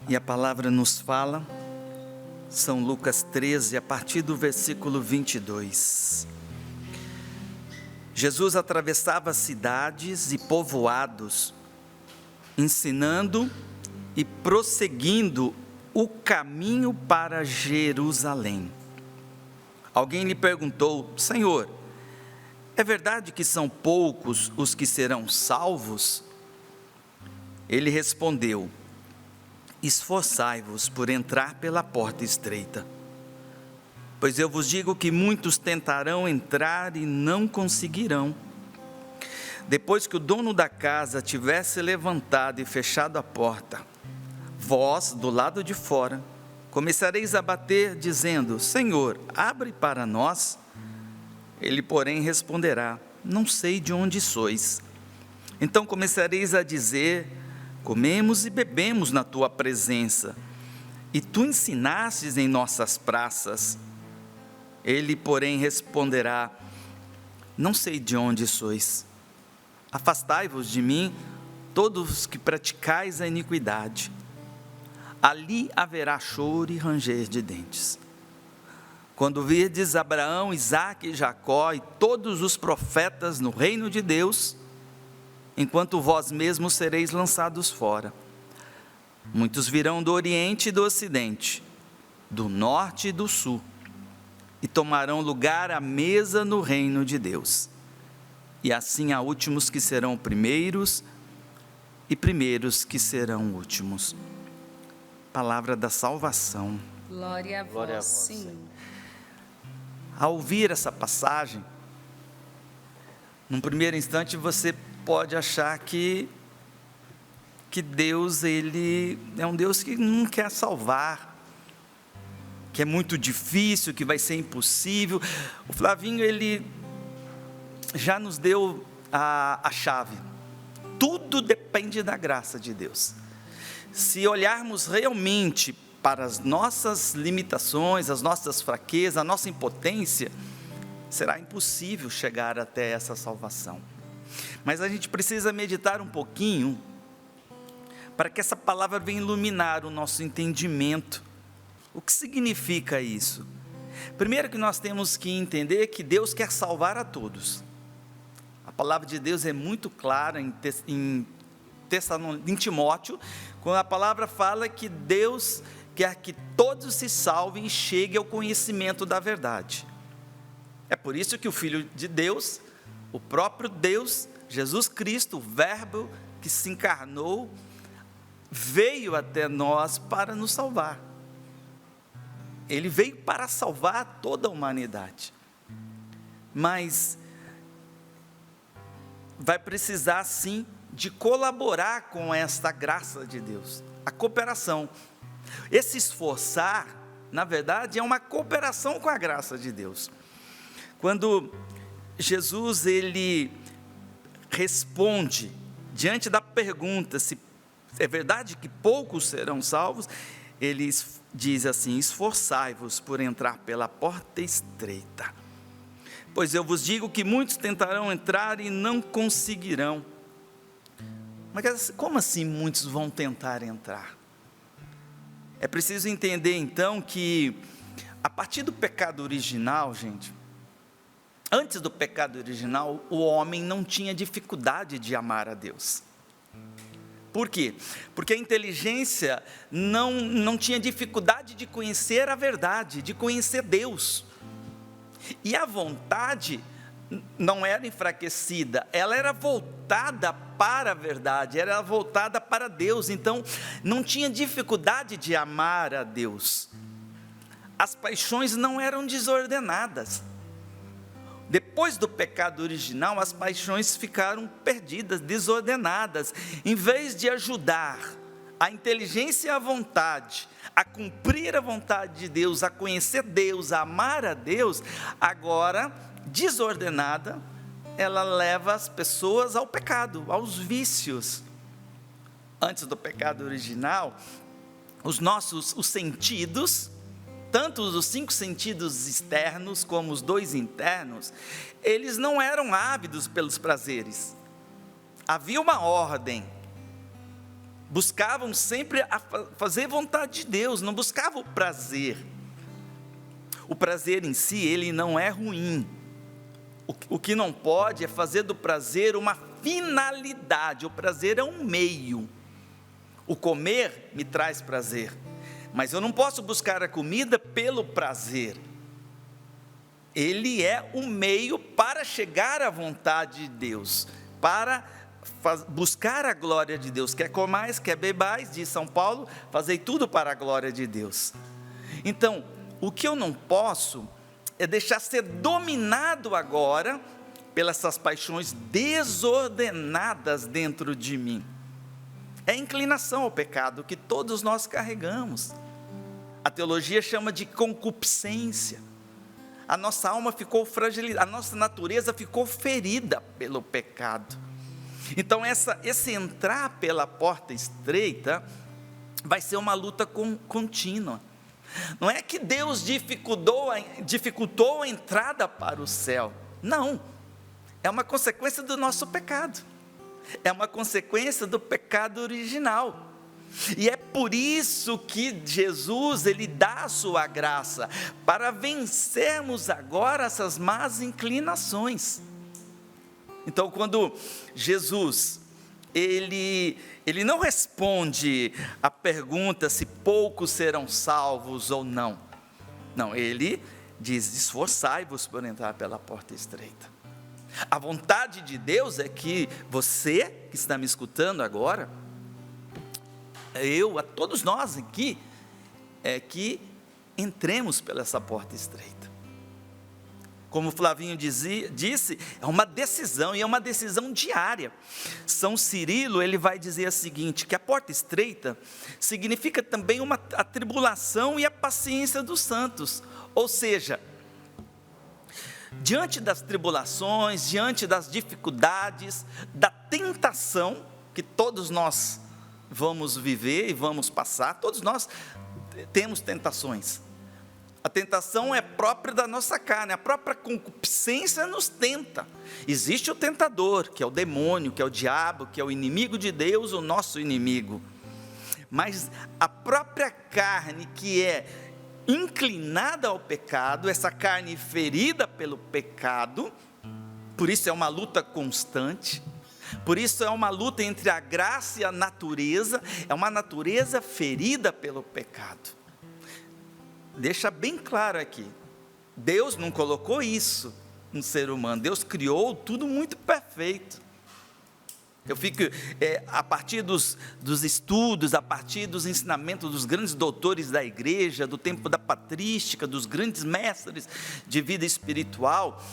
E a palavra nos fala, São Lucas 13, a partir do versículo 22. Jesus atravessava cidades e povoados, ensinando e prosseguindo o caminho para Jerusalém. Alguém lhe perguntou: Senhor, é verdade que são poucos os que serão salvos? Ele respondeu: esforçai-vos por entrar pela porta estreita, pois eu vos digo que muitos tentarão entrar e não conseguirão. Depois que o dono da casa tivesse levantado e fechado a porta, vós, do lado de fora, começareis a bater, dizendo: Senhor, abre para nós. Ele, porém, responderá: não sei de onde sois. Então começareis a dizer: comemos e bebemos na tua presença, e tu ensinastes em nossas praças. Ele, porém, responderá: não sei de onde sois. Afastai-vos de mim, todos os que praticais a iniquidade. Ali haverá choro e ranger de dentes. Quando virdes Abraão, Isaque e Jacó e todos os profetas no reino de Deus, enquanto vós mesmos sereis lançados fora. Muitos virão do Oriente e do Ocidente, do Norte e do Sul, e tomarão lugar à mesa no reino de Deus. E assim há últimos que serão primeiros, e primeiros que serão últimos. Palavra da salvação. Glória a vós, Senhor. Ao ouvir essa passagem, num primeiro instante você pode achar que Deus, ele é um Deus que não quer salvar, que é muito difícil, que vai ser impossível. O Flavinho, ele já nos deu a chave. Tudo depende da graça de Deus. Se olharmos realmente para as nossas limitações, as nossas fraquezas, a nossa impotência, será impossível chegar até essa salvação. Mas a gente precisa meditar um pouquinho, para que essa palavra venha iluminar o nosso entendimento. O que significa isso? Primeiro que nós temos que entender que Deus quer salvar a todos. A palavra de Deus é muito clara em Timóteo, quando a palavra fala que Deus quer que todos se salvem e cheguem ao conhecimento da verdade. É por isso que o Filho de Deus, o próprio Deus, Jesus Cristo, o Verbo que se encarnou, veio até nós para nos salvar. Ele veio para salvar toda a humanidade. Mas vai precisar sim de colaborar com esta graça de Deus, a cooperação. Esse esforçar, na verdade, é uma cooperação com a graça de Deus. Quando Jesus, ele responde diante da pergunta se é verdade que poucos serão salvos, ele diz assim: esforçai-vos por entrar pela porta estreita, pois eu vos digo que muitos tentarão entrar e não conseguirão. Mas como assim muitos vão tentar entrar? É preciso entender então que a partir do pecado original, gente, antes do pecado original, o homem não tinha dificuldade de amar a Deus. Por quê? Porque a inteligência não tinha dificuldade de conhecer a verdade, de conhecer Deus. E a vontade não era enfraquecida, ela era voltada para a verdade, era voltada para Deus. Então não tinha dificuldade de amar a Deus. As paixões não eram desordenadas. Depois do pecado original, as paixões ficaram perdidas, desordenadas. Em vez de ajudar a inteligência e a vontade a cumprir a vontade de Deus, a conhecer Deus, a amar a Deus, agora, desordenada, ela leva as pessoas ao pecado, aos vícios. Antes do pecado original, os sentidos, tanto os 5 sentidos externos como os 2 internos, eles não eram ávidos pelos prazeres. Havia uma ordem. buscavam sempre a fazer vontade de Deus, não buscavam o prazer. O prazer em si, ele não é ruim. O que não pode é fazer do prazer uma finalidade. O prazer é um meio. O comer me traz prazer, mas eu não posso buscar a comida pelo prazer. Ele é um meio para chegar à vontade de Deus, para buscar a glória de Deus. Quer comais, quer bebais, diz São Paulo, fazei tudo para a glória de Deus. Então, o que eu não posso é deixar ser dominado agora pelas essas paixões desordenadas dentro de mim. É a inclinação ao pecado que todos nós carregamos. A teologia chama de concupiscência. A nossa alma ficou fragilizada, a nossa natureza ficou ferida pelo pecado. Então esse entrar pela porta estreita vai ser uma luta contínua. Não é que Deus dificultou a entrada para o céu. Não, é uma consequência do nosso pecado. É uma consequência do pecado original. E é por isso que Jesus, ele dá a sua graça, para vencermos agora essas más inclinações. Então, quando Jesus, ele não responde a pergunta se poucos serão salvos ou não. Não, ele diz: esforçai-vos por entrar pela porta estreita. A vontade de Deus é que você, que está me escutando agora, a todos nós aqui, é que entremos pela essa porta estreita. Como Flavinho disse, é uma decisão, e é uma decisão diária. São Cirilo, ele vai dizer o seguinte, que a porta estreita significa também a tribulação e a paciência dos santos. Ou seja, diante das tribulações, diante das dificuldades, da tentação, que todos nós vamos viver e vamos passar, todos nós temos tentações. A tentação é própria da nossa carne, a própria concupiscência nos tenta. Existe o tentador, que é o demônio, que é o diabo, que é o inimigo de Deus, o nosso inimigo. Mas a própria carne que é inclinada ao pecado, essa carne ferida pelo pecado, por isso é uma luta constante, por isso é uma luta entre a graça e a natureza, é uma natureza ferida pelo pecado. Deixa bem claro aqui, Deus não colocou isso no ser humano, Deus criou tudo muito perfeito. Eu fico, a partir dos estudos, a partir dos ensinamentos dos grandes doutores da igreja, do tempo da patrística, dos grandes mestres de vida espiritual,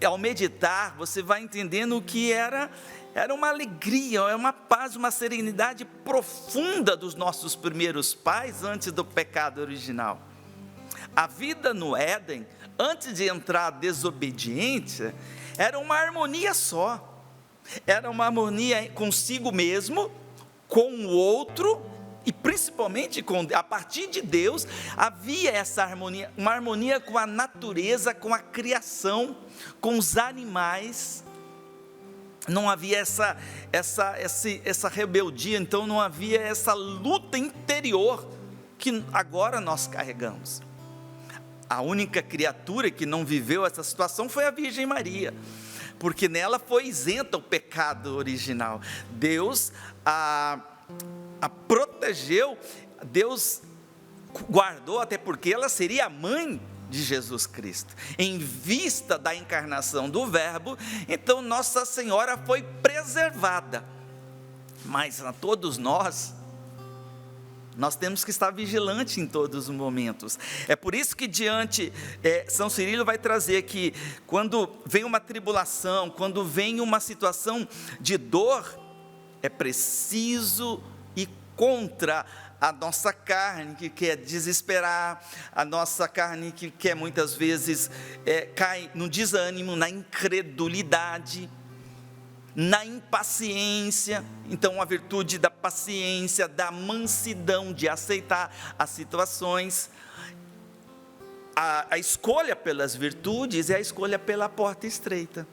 ao meditar, você vai entendendo o que era uma alegria, uma paz, uma serenidade profunda dos nossos primeiros pais antes do pecado original. A vida no Éden, antes de entrar a desobediência, era uma harmonia só. Era uma harmonia consigo mesmo, com o outro, e principalmente a partir de Deus, havia essa harmonia, uma harmonia com a natureza, com a criação, com os animais. Não havia essa rebeldia, então não havia essa luta interior que agora nós carregamos. A única criatura que não viveu essa situação foi a Virgem Maria, porque nela foi isenta o pecado original. Deus a protegeu, Deus guardou, até porque ela seria a mãe de Jesus Cristo. Em vista da encarnação do Verbo, então Nossa Senhora foi preservada. Mas a todos nós temos que estar vigilantes em todos os momentos. É por isso que São Cirilo vai trazer que quando vem uma tribulação, quando vem uma situação de dor, é preciso ir contra a nossa carne que quer desesperar, a nossa carne que quer muitas vezes cai no desânimo, na incredulidade, na impaciência. Então a virtude da paciência, da mansidão, de aceitar as situações. A escolha pelas virtudes é a escolha pela porta estreita.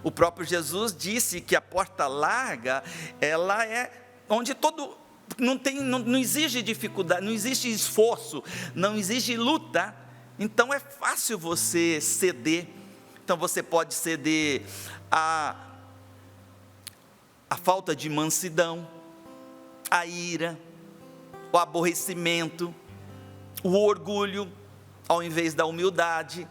O próprio Jesus disse que a porta larga, ela é onde não exige dificuldade, não existe esforço, não exige luta, então é fácil você ceder. Então você pode ceder a falta de mansidão, a ira, o aborrecimento, o orgulho, ao invés da humildade.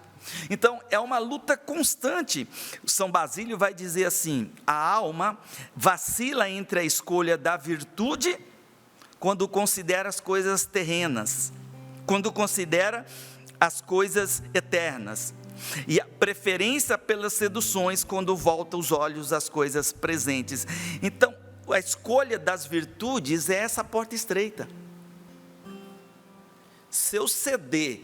Então é uma luta constante. São Basílio vai dizer assim: a alma vacila entre a escolha da virtude quando considera as coisas terrenas, quando considera as coisas eternas, e a preferência pelas seduções quando volta os olhos às coisas presentes. Então a escolha das virtudes é essa porta estreita. Se eu ceder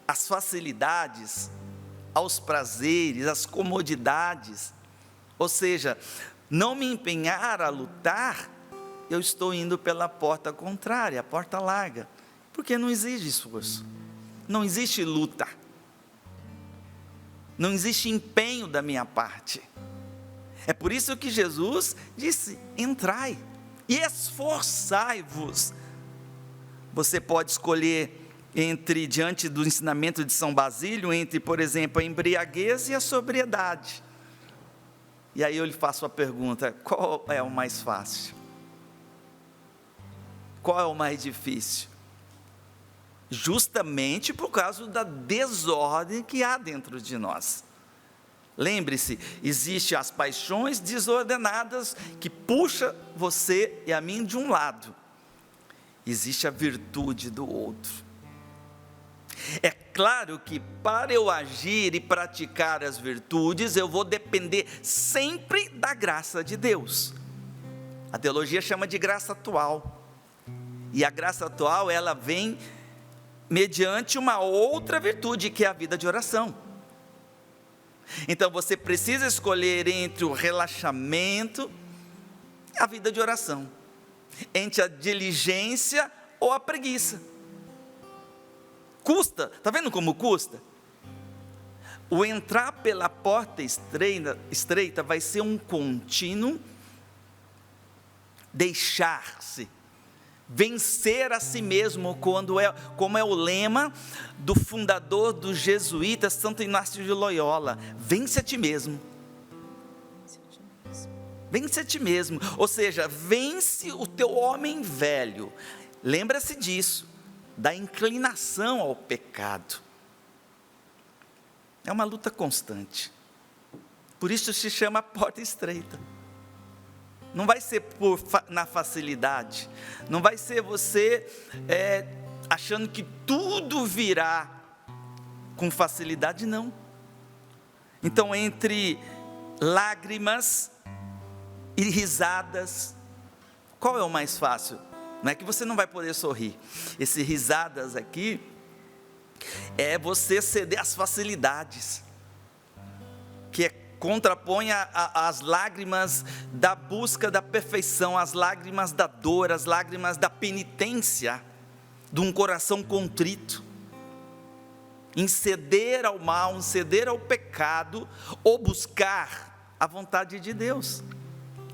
às facilidades, aos prazeres, às comodidades, ou seja, não me empenhar a lutar, eu estou indo pela porta contrária, a porta larga, porque não exige esforço, não existe luta, não existe empenho da minha parte. É por isso que Jesus disse: entrai e esforçai-vos. Você pode escolher diante do ensinamento de São Basílio, entre, por exemplo, a embriaguez e a sobriedade. E aí eu lhe faço a pergunta: qual é o mais fácil? Qual é o mais difícil? Justamente por causa da desordem que há dentro de nós. Lembre-se, existem as paixões desordenadas que puxam você e a mim de um lado. Existe a virtude do outro. É claro que para eu agir e praticar as virtudes, eu vou depender sempre da graça de Deus. A teologia chama de graça atual. E a graça atual, ela vem mediante uma outra virtude, que é a vida de oração. Então você precisa escolher entre o relaxamento e a vida de oração, entre a diligência ou a preguiça. Custa, está vendo como custa? O entrar pela porta estreita vai ser um contínuo deixar-se, vencer a si mesmo, como é o lema do fundador dos jesuítas, Santo Inácio de Loyola: vence a ti mesmo. Vence a ti mesmo, ou seja, vence o teu homem velho. Lembra-se disso, da inclinação ao pecado. É uma luta constante, por isso se chama porta estreita. Não vai ser na facilidade, não vai ser você achando que tudo virá com facilidade, não. Então, entre lágrimas e risadas, qual é o mais fácil? Não é que você não vai poder sorrir. Esses risadas aqui é você ceder às facilidades, que contrapõe as lágrimas da busca da perfeição, as lágrimas da dor, as lágrimas da penitência, de um coração contrito, em ceder ao mal, em ceder ao pecado, ou buscar a vontade de Deus.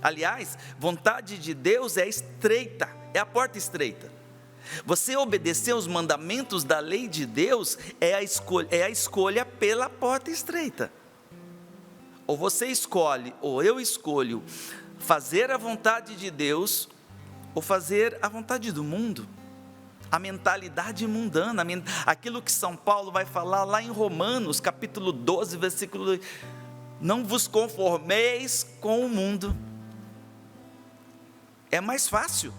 Aliás, vontade de Deus é estreita, é a porta estreita. Você obedecer os mandamentos da lei de Deus é a escolha pela porta estreita. Ou você escolhe, ou eu escolho, fazer a vontade de Deus, ou fazer a vontade do mundo, a mentalidade mundana, aquilo que São Paulo vai falar lá em Romanos, capítulo 12, versículo 2, não vos conformeis com o mundo. É mais fácil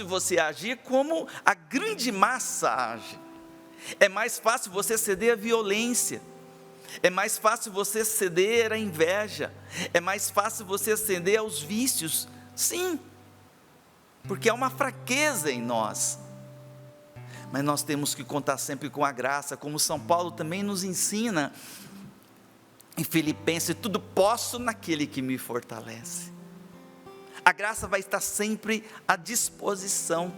você agir como a grande massa age, é mais fácil você ceder à violência, é mais fácil você ceder à inveja, é mais fácil você ceder aos vícios, sim, porque há uma fraqueza em nós, mas nós temos que contar sempre com a graça, como São Paulo também nos ensina, em Filipenses: tudo posso naquele que me fortalece. A graça vai estar sempre à disposição.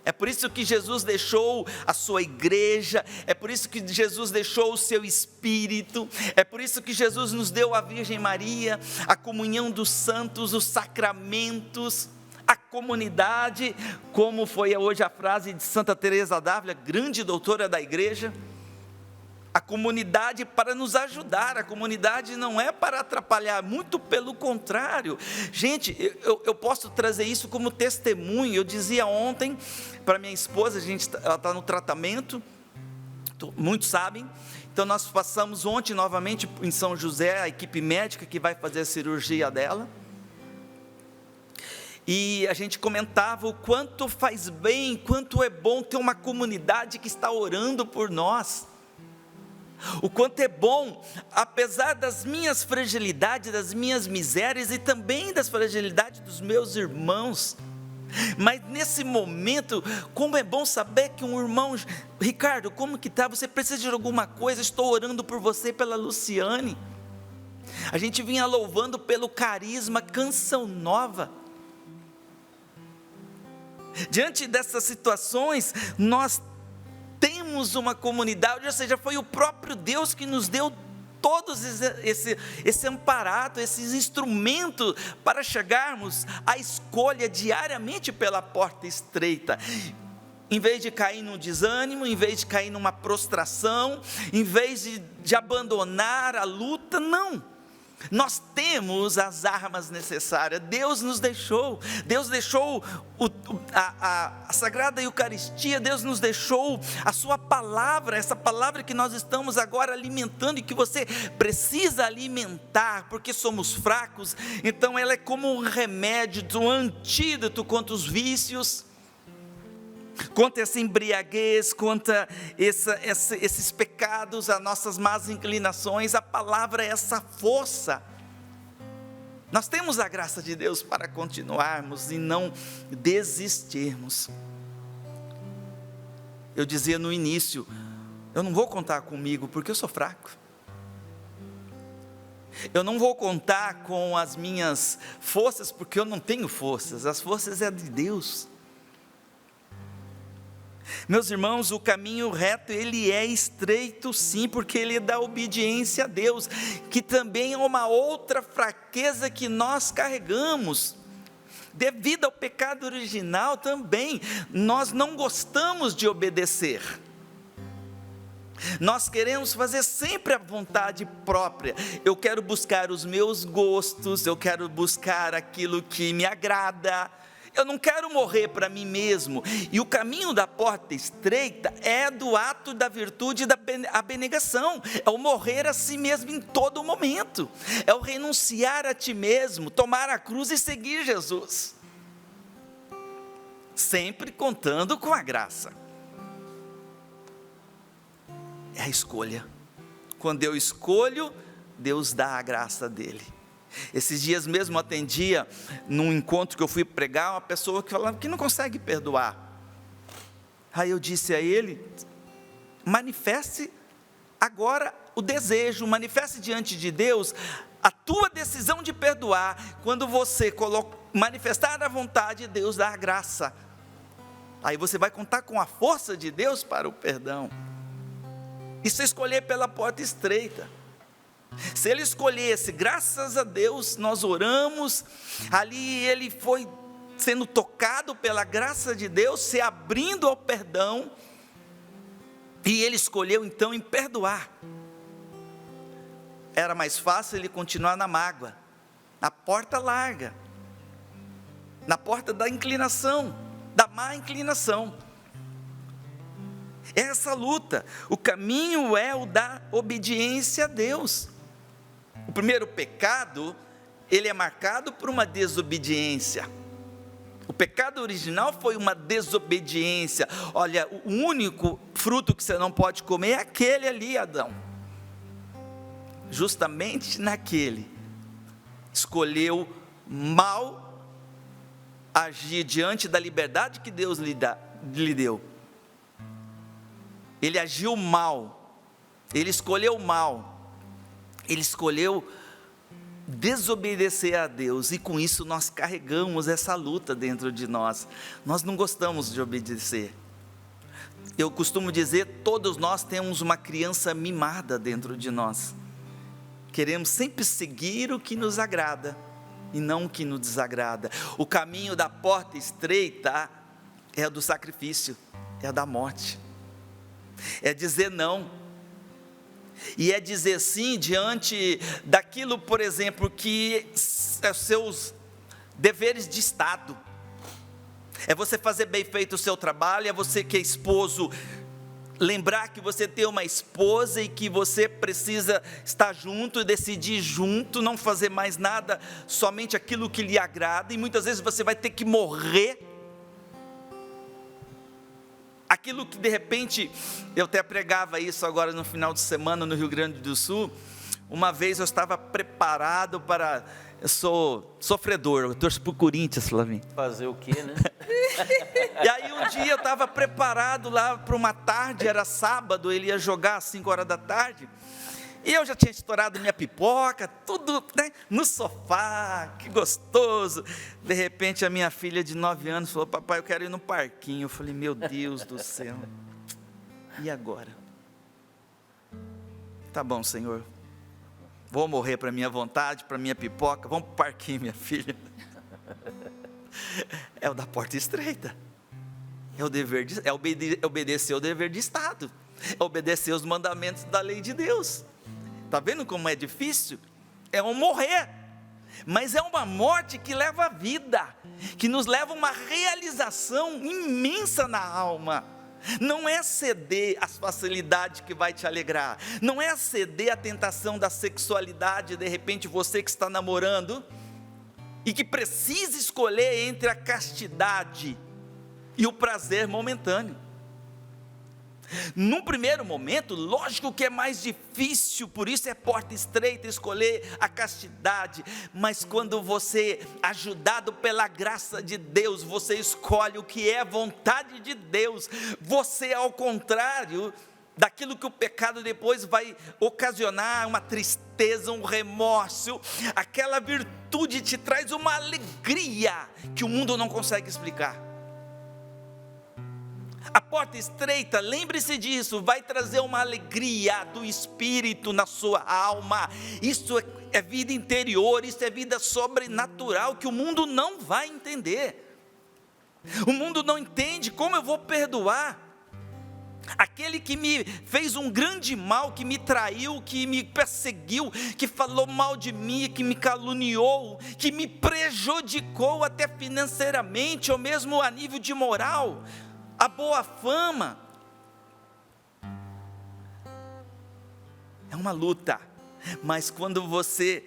É por isso que Jesus deixou a sua igreja, é por isso que Jesus deixou o seu Espírito, é por isso que Jesus nos deu a Virgem Maria, a comunhão dos santos, os sacramentos, a comunidade, como foi hoje a frase de Santa Teresa d'Ávila, grande doutora da igreja. A comunidade para nos ajudar, a comunidade não é para atrapalhar, muito pelo contrário. Gente, eu posso trazer isso como testemunho. Eu dizia ontem para minha esposa, ela está no tratamento, muitos sabem. Então nós passamos ontem novamente em São José, a equipe médica que vai fazer a cirurgia dela. E a gente comentava o quanto faz bem, quanto é bom ter uma comunidade que está orando por nós. O quanto é bom, apesar das minhas fragilidades, das minhas misérias e também das fragilidades dos meus irmãos, mas nesse momento, como é bom saber que um irmão, Ricardo, como que está? Você precisa de alguma coisa? Estou orando por você, pela Luciane. A gente vinha louvando pelo carisma, canção nova. Diante dessas situações, nós temos uma comunidade, ou seja, foi o próprio Deus que nos deu todos esse amparado, esses instrumentos para chegarmos à escolha diariamente pela porta estreita. Em vez de cair no desânimo, em vez de cair numa prostração, em vez de abandonar a luta, não. Nós temos as armas necessárias, Deus nos deixou, Deus deixou a Sagrada Eucaristia, Deus nos deixou a sua palavra, essa palavra que nós estamos agora alimentando e que você precisa alimentar, porque somos fracos, então ela é como um remédio, um antídoto contra os vícios, contra essa embriaguez, contra esses pecados, as nossas más inclinações. A palavra é essa força. Nós temos a graça de Deus para continuarmos e não desistirmos. Eu dizia no início, eu não vou contar comigo porque eu sou fraco. Eu não vou contar com as minhas forças porque eu não tenho forças. As forças é de Deus. Meus irmãos, o caminho reto, ele é estreito sim, porque ele é da obediência a Deus, que também é uma outra fraqueza que nós carregamos, devido ao pecado original também, nós não gostamos de obedecer, nós queremos fazer sempre a vontade própria, eu quero buscar os meus gostos, eu quero buscar aquilo que me agrada, eu não quero morrer para mim mesmo, e o caminho da porta estreita é do ato da virtude da abnegação, é o morrer a si mesmo em todo momento, é o renunciar a ti mesmo, tomar a cruz e seguir Jesus, sempre contando com a graça, é a escolha, quando eu escolho, Deus dá a graça dele. Esses dias mesmo atendia num encontro que eu fui pregar, uma pessoa que falava que não consegue perdoar. Aí eu disse a ele, manifeste agora o desejo, manifeste diante de Deus a tua decisão de perdoar. Quando você manifestar a vontade, Deus dá a graça. Aí você vai contar com a força de Deus para o perdão. Isso é escolher pela porta estreita. Se ele escolhesse, graças a Deus, nós oramos, ali ele foi sendo tocado pela graça de Deus, se abrindo ao perdão, e ele escolheu então em perdoar. Era mais fácil ele continuar na mágoa, na porta larga, na porta da inclinação, da má inclinação. É essa luta, o caminho é o da obediência a Deus. O primeiro pecado, ele é marcado por uma desobediência. O pecado original foi uma desobediência. Olha, o único fruto que você não pode comer é aquele ali, Adão. Justamente naquele, escolheu mal agir diante da liberdade que Deus lhe deu. Ele agiu mal, ele escolheu mal. Ele escolheu desobedecer a Deus, e com isso nós carregamos essa luta dentro de nós. Nós não gostamos de obedecer. Eu costumo dizer, todos nós temos uma criança mimada dentro de nós. Queremos sempre seguir o que nos agrada e não o que nos desagrada. O caminho da porta estreita é o do sacrifício, é a da morte. É dizer não. E é dizer sim diante daquilo, por exemplo, que é os seus deveres de Estado. É você fazer bem feito o seu trabalho, é você que é esposo, lembrar que você tem uma esposa e que você precisa estar junto e decidir junto, não fazer mais nada, somente aquilo que lhe agrada, e muitas vezes você vai ter que morrer. Aquilo que de repente, eu até pregava isso agora no final de semana no Rio Grande do Sul. Uma vez eu estava preparado para, eu sou sofredor, eu torço para o Corinthians, Flavinho. Fazer o quê, né? E aí um dia eu estava preparado lá para uma tarde, era sábado, ele ia jogar às 5 horas da tarde, e eu já tinha estourado minha pipoca, tudo, né, no sofá, que gostoso. De repente a minha filha de 9 anos falou: papai, eu quero ir no parquinho. Eu falei: meu Deus do céu, e agora? Tá bom, Senhor, vou morrer para minha vontade, para minha pipoca, vamos para o parquinho, minha filha. É o da porta estreita, é o dever de, obedecer o dever de Estado, é obedecer os mandamentos da lei de Deus. Está vendo como é difícil? É um morrer, mas é uma morte que leva a vida, que nos leva a uma realização imensa na alma. Não é ceder às facilidades que vai te alegrar, não é ceder à tentação da sexualidade. De repente você que está namorando e que precisa escolher entre a castidade e o prazer momentâneo. Num primeiro momento, lógico que é mais difícil, por isso é porta estreita escolher a castidade, mas quando você, ajudado pela graça de Deus, você escolhe o que é vontade de Deus, você, ao contrário daquilo que o pecado depois vai ocasionar, uma tristeza, um remorso, aquela virtude te traz uma alegria que o mundo não consegue explicar. A porta estreita, lembre-se disso, vai trazer uma alegria do Espírito na sua alma. Isso é vida interior, isso é vida sobrenatural que o mundo não vai entender. O mundo não entende como eu vou perdoar aquele que me fez um grande mal, que me traiu, que me perseguiu, que falou mal de mim, que me caluniou, que me prejudicou até financeiramente ou mesmo a nível de moral. A boa fama é uma luta, mas quando você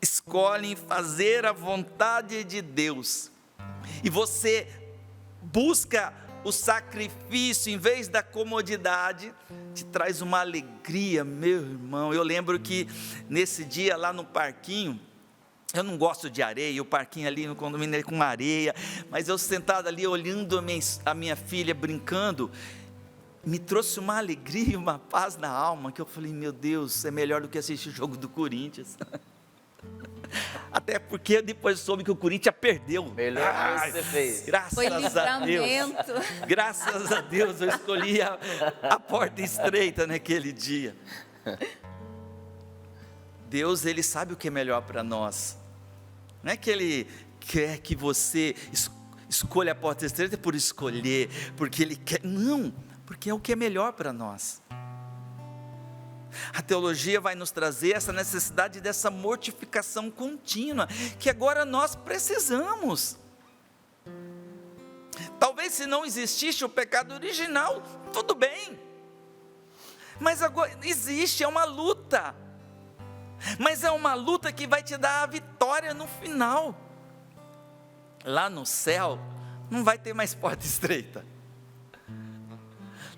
escolhe fazer a vontade de Deus, e você busca o sacrifício em vez da comodidade, te traz uma alegria, meu irmão. Eu lembro que nesse dia lá no parquinho, eu não gosto de areia, o parquinho ali no condomínio é com areia, mas eu sentado ali olhando a minha filha brincando, me trouxe uma alegria e uma paz na alma, que eu falei: meu Deus, é melhor do que assistir o jogo do Corinthians. Até porque depois soube que o Corinthians perdeu. Melhor que você fez. Graças Foi a Deus. livramento. Graças a Deus eu escolhi a porta estreita naquele dia. Deus, Ele sabe o que é melhor para nós. Não é que Ele quer que você escolha a porta estreita por escolher, porque Ele quer, não, porque é o que é melhor para nós. A teologia vai nos trazer essa necessidade dessa mortificação contínua, que agora nós precisamos. Talvez se não existisse o pecado original, tudo bem, mas agora existe, é uma luta. Mas é uma luta que vai te dar a vitória no final. Lá no céu, não vai ter mais porta estreita.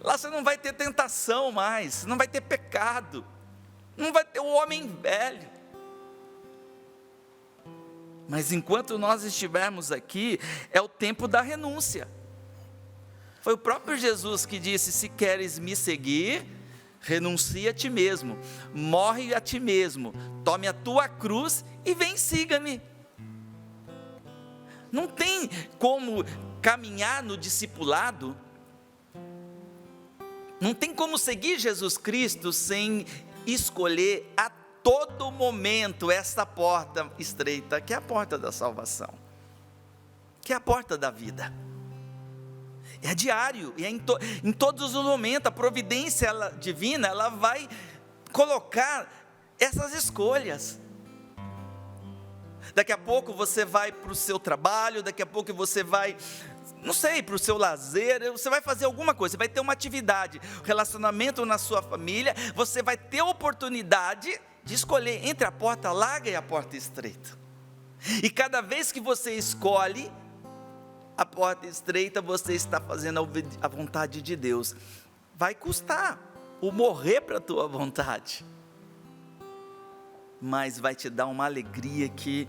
Lá você não vai ter tentação mais, não vai ter pecado, não vai ter o homem velho. Mas enquanto nós estivermos aqui, é o tempo da renúncia. Foi o próprio Jesus que disse: se queres me seguir, renuncia a ti mesmo, morre a ti mesmo, tome a tua cruz e vem, siga-me. Não tem como caminhar no discipulado, não tem como seguir Jesus Cristo sem escolher a todo momento essa porta estreita, que é a porta da salvação, que é a porta da vida. É diário, e é em todos os momentos. A providência divina, ela vai colocar essas escolhas. Daqui a pouco você vai para o seu trabalho, daqui a pouco você vai, não sei, para o seu lazer, você vai fazer alguma coisa, você vai ter uma atividade, relacionamento na sua família, você vai ter a oportunidade de escolher entre a porta larga e a porta estreita. E cada vez que você escolhe a porta estreita, você está fazendo a vontade de Deus. Vai custar o morrer para a tua vontade, mas vai te dar uma alegria que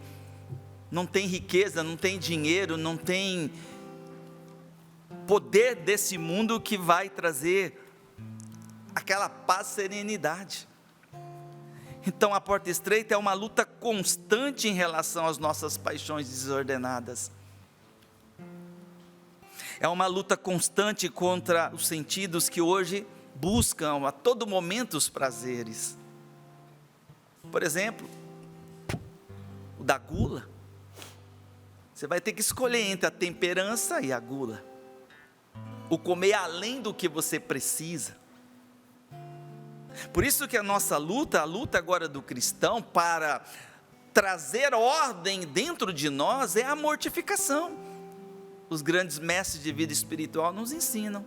não tem riqueza, não tem dinheiro, não tem poder desse mundo que vai trazer aquela paz, serenidade. Então a porta estreita é uma luta constante em relação às nossas paixões desordenadas. É uma luta constante contra os sentidos que hoje buscam a todo momento os prazeres. Por exemplo, o da gula. Você vai ter que escolher entre a temperança e a gula. O comer além do que você precisa. Por isso que a nossa luta, a luta agora do cristão para trazer ordem dentro de nós é a mortificação. Os grandes mestres de vida espiritual nos ensinam.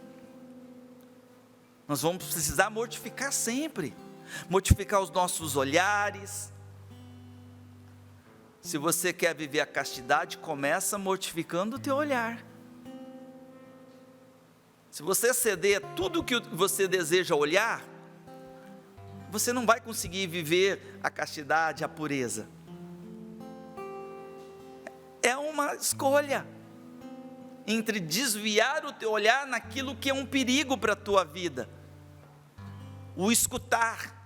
Nós vamos precisar mortificar sempre. Mortificar os nossos olhares. Se você quer viver a castidade, começa mortificando o teu olhar. Se você ceder a tudo que você deseja olhar, você não vai conseguir viver a castidade, a pureza. É uma escolha entre desviar o teu olhar naquilo que é um perigo para a tua vida. O escutar.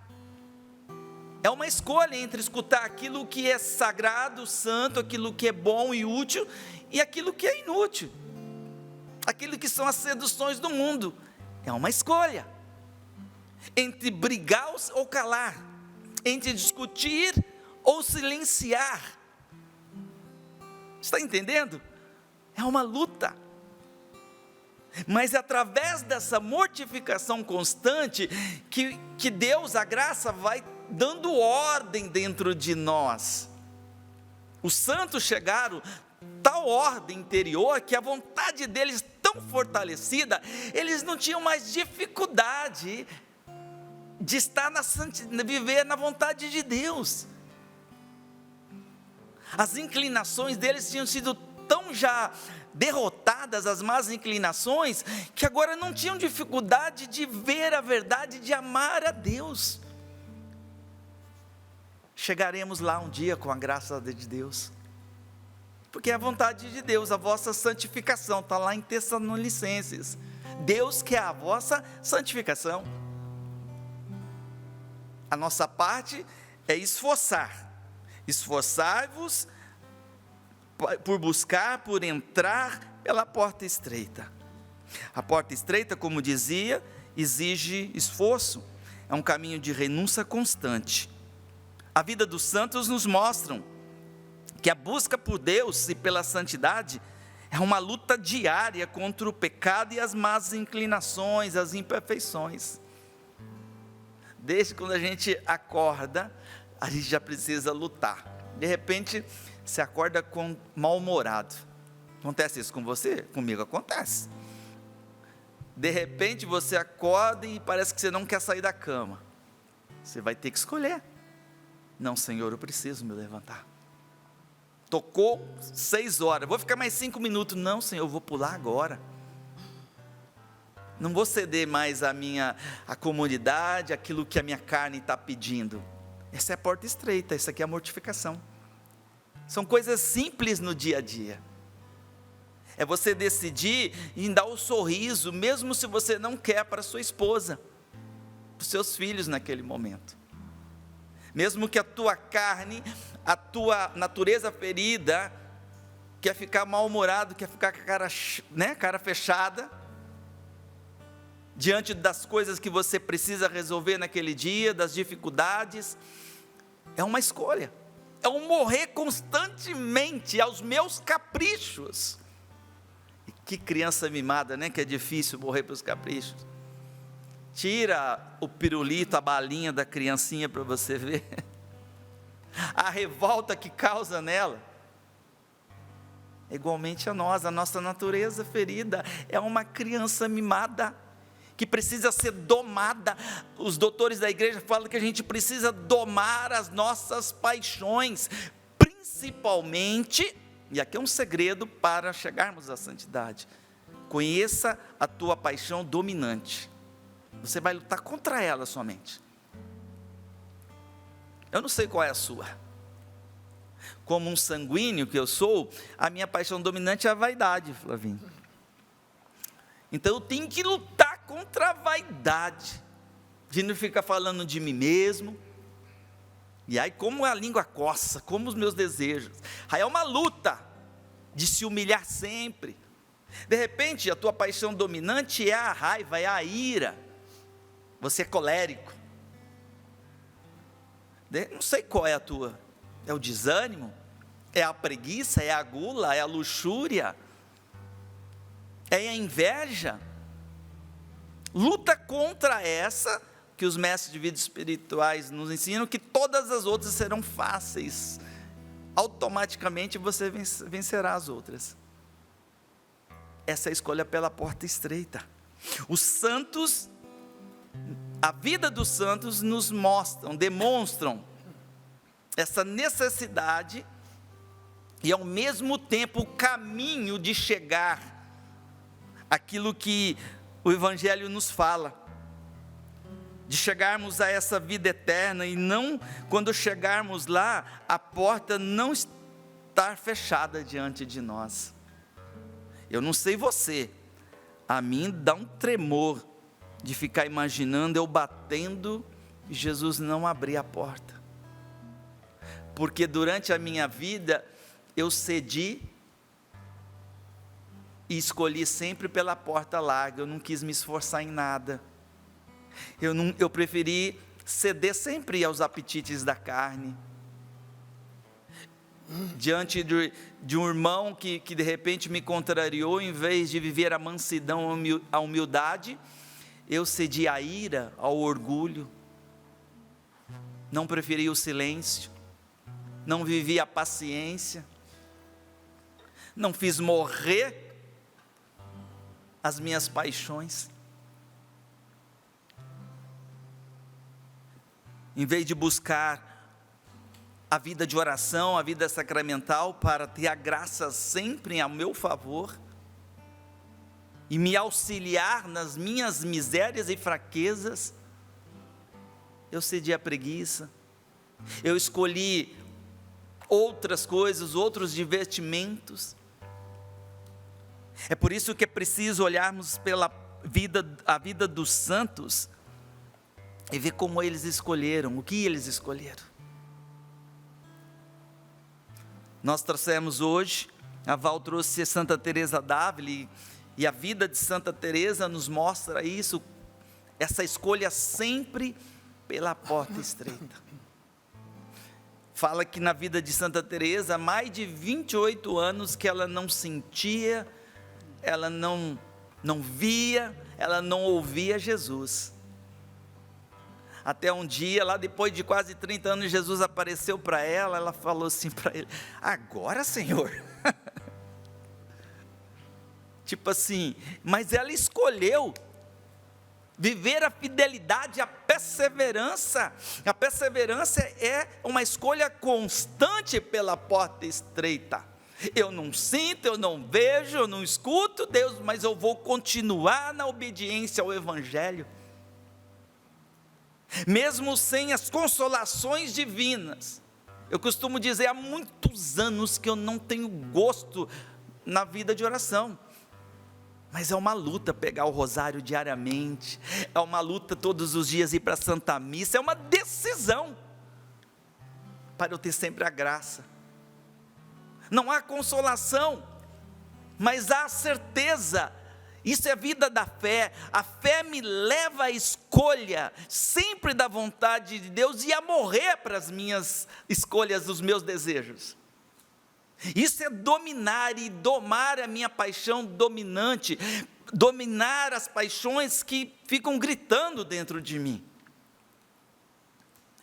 É uma escolha entre escutar aquilo que é sagrado, santo, aquilo que é bom e útil, e aquilo que é inútil. Aquilo que são as seduções do mundo. É uma escolha. Entre brigar ou calar. Entre discutir ou silenciar. Está entendendo? É uma luta. Mas é através dessa mortificação constante que Deus, a graça, vai dando ordem dentro de nós. Os santos chegaram tal ordem interior que a vontade deles tão fortalecida, eles não tinham mais dificuldade de estar viver na vontade de Deus. As inclinações deles tinham sido tão já derrotadas, as más inclinações, que agora não tinham dificuldade de ver a verdade, de amar a Deus. Chegaremos lá um dia com a graça de Deus, porque é a vontade de Deus, a vossa santificação, está lá em Tessalonicenses. Deus quer a vossa santificação. A nossa parte é esforçar. Esforçai-vos por buscar, por entrar pela porta estreita. A porta estreita, como dizia, exige esforço. É um caminho de renúncia constante. A vida dos santos nos mostram que a busca por Deus e pela santidade é uma luta diária contra o pecado e as más inclinações, as imperfeições. Desde quando a gente acorda, a gente já precisa lutar. De repente, você acorda mal-humorado. Acontece isso com você? Comigo acontece. De repente, você acorda e parece que você não quer sair da cama. Você vai ter que escolher. Não, Senhor, eu preciso me levantar. Tocou 6 horas, vou ficar mais 5 minutos. Não, Senhor, eu vou pular agora. Não vou ceder mais a comunidade, aquilo que a minha carne está pedindo. Essa é a porta estreita, essa aqui é a mortificação. São coisas simples no dia a dia. É você decidir em dar o sorriso, mesmo se você não quer, para sua esposa, para os seus filhos naquele momento. Mesmo que a tua carne a tua natureza ferida quer ficar mal-humorado, quer ficar com a cara fechada, diante das coisas que você precisa resolver naquele dia, das dificuldades. É uma escolha, é um morrer constantemente aos meus caprichos. E que criança mimada, né? Que é difícil morrer para os caprichos. Tira o pirulito, a balinha da criancinha para você ver a revolta que causa nela. Igualmente a nós, a nossa natureza ferida é uma criança mimada, que precisa ser domada. Os doutores da igreja falam que a gente precisa domar as nossas paixões, principalmente, e aqui é um segredo para chegarmos à santidade: conheça a tua paixão dominante. Você vai lutar contra ela somente. Eu não sei qual é a sua. Como um sanguíneo que eu sou, a minha paixão dominante é a vaidade, Flavinho. Então eu tenho que lutar contra a vaidade, de não ficar falando de mim mesmo. E aí como a língua coça, como os meus desejos. Aí é uma luta de se humilhar sempre. De repente a tua paixão dominante é a raiva, é a ira. Você é colérico. Não sei qual é a tua. É o desânimo? É a preguiça? É a gula? É a luxúria? É a inveja? Luta contra essa, que os mestres de vida espirituais nos ensinam, que todas as outras serão fáceis. Automaticamente você vencerá as outras. Essa é a escolha pela porta estreita. Os santos, a vida dos santos nos demonstram essa necessidade e ao mesmo tempo o caminho de chegar àquilo que o Evangelho nos fala, de chegarmos a essa vida eterna, e não, quando chegarmos lá, a porta não estar fechada diante de nós. Eu não sei você, a mim dá um tremor de ficar imaginando eu batendo e Jesus não abrir a porta, porque durante a minha vida eu cedi e escolhi sempre pela porta larga. Eu não quis me esforçar em nada, eu preferi ceder sempre aos apetites da carne, diante de um irmão que de repente me contrariou. Em vez de viver a mansidão, a humildade, eu cedi à ira, ao orgulho, não preferi o silêncio, não vivi a paciência, não fiz morrer as minhas paixões. Em vez de buscar a vida de oração, a vida sacramental, para ter a graça sempre a meu favor, e me auxiliar nas minhas misérias e fraquezas, eu cedi à preguiça, eu escolhi outras coisas, outros divertimentos. É por isso que é preciso olharmos a vida dos santos e ver como eles escolheram, o que eles escolheram. Nós trouxemos hoje, a Val trouxe Santa Teresa d'Ávila, e a vida de Santa Teresa nos mostra isso, essa escolha sempre pela porta estreita. Fala que na vida de Santa Teresa, há mais de 28 anos que ela não sentia, ela não via, ela não ouvia Jesus. Até um dia, lá depois de quase 30 anos, Jesus apareceu para ela, ela falou assim para ele: agora, Senhor? Tipo assim, mas ela escolheu viver a fidelidade, a perseverança. A perseverança é uma escolha constante pela porta estreita. Eu não sinto, eu não vejo, eu não escuto Deus, mas eu vou continuar na obediência ao Evangelho, mesmo sem as consolações divinas. Eu costumo dizer, há muitos anos que eu não tenho gosto na vida de oração, mas é uma luta pegar o rosário diariamente, é uma luta todos os dias ir para a Santa Missa, é uma decisão. para eu ter sempre a graça. Não há consolação, mas há certeza. Isso é a vida da fé. A fé me leva à escolha sempre da vontade de Deus e a morrer para as minhas escolhas, os meus desejos. Isso é dominar e domar a minha paixão dominante, dominar as paixões que ficam gritando dentro de mim.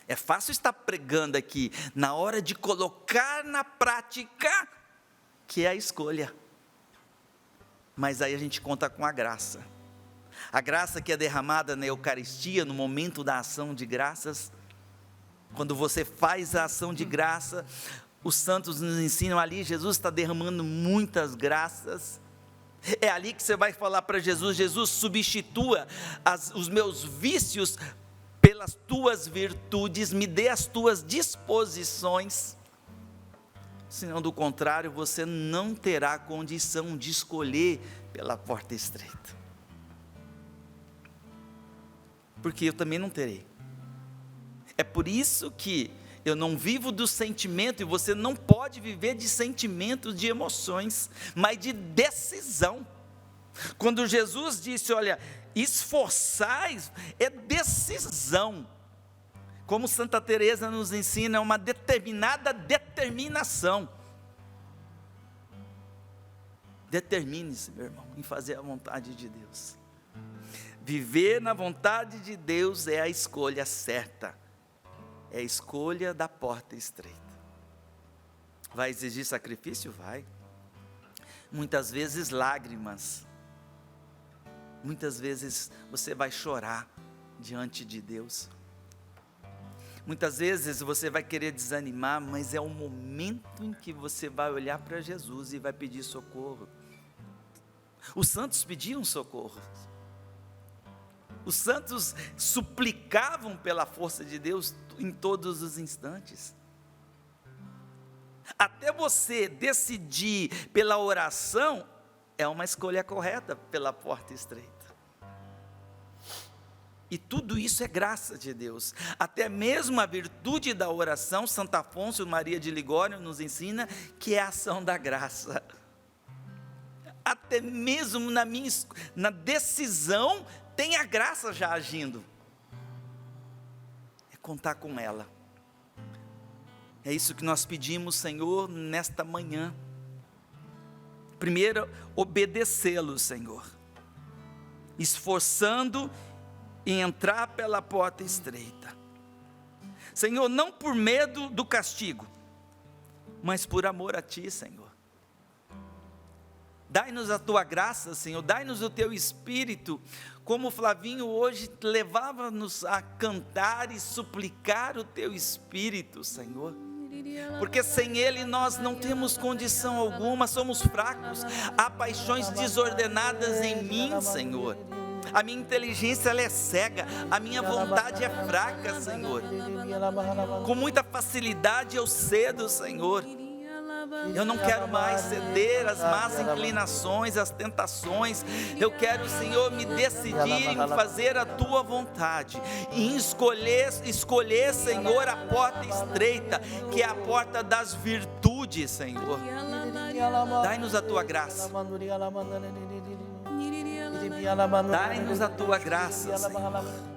É fácil estar pregando aqui, na hora de colocar na prática, que é a escolha. Mas aí a gente conta com a graça. A graça que é derramada na Eucaristia, no momento da ação de graças. Quando você faz a ação de graça, os santos nos ensinam ali, Jesus está derramando muitas graças. É ali que você vai falar para Jesus: Jesus, substitua os meus vícios pelas tuas virtudes, me dê as tuas disposições, senão do contrário você não terá condição de escolher pela porta estreita, porque eu também não terei. É por isso que eu não vivo do sentimento, e você não pode viver de sentimentos, de emoções, mas de decisão. Quando Jesus disse, olha, esforçais, é decisão. Como Santa Teresa nos ensina, é uma determinada determinação. Determine-se, meu irmão, em fazer a vontade de Deus. Viver na vontade de Deus é a escolha certa. É a escolha da porta estreita. Vai exigir sacrifício? Vai. Muitas vezes lágrimas. Muitas vezes você vai chorar diante de Deus. Muitas vezes você vai querer desanimar, mas é o momento em que você vai olhar para Jesus e vai pedir socorro. Os santos pediam socorro. Os santos suplicavam pela força de Deus em todos os instantes. Até você decidir pela oração, é uma escolha correta pela porta estreita. E tudo isso é graça de Deus. Até mesmo a virtude da oração, Santo Afonso Maria de Ligório nos ensina que é a ação da graça. Até mesmo na decisão, tem a graça já agindo. É contar com ela. É isso que nós pedimos, Senhor, nesta manhã. Primeiro, obedecê-lo, Senhor, esforçando em entrar pela porta estreita. Senhor, não por medo do castigo, mas por amor a Ti, Senhor. Dai-nos a Tua graça, Senhor, dai-nos o Teu Espírito, como o Flavinho hoje levava-nos a cantar e suplicar o Teu Espírito, Senhor. Porque sem Ele nós não temos condição alguma, somos fracos, há paixões desordenadas em mim, Senhor. A minha inteligência ela é cega, a minha vontade é fraca, Senhor. Com muita facilidade eu cedo, Senhor. Eu não quero mais ceder às más inclinações, às tentações. Eu quero, Senhor, me decidir em fazer a Tua vontade, em escolher, Senhor, a porta estreita, que é a porta das virtudes, Senhor. Dai-nos a Tua graça. Dai-nos a Tua graça, Senhor.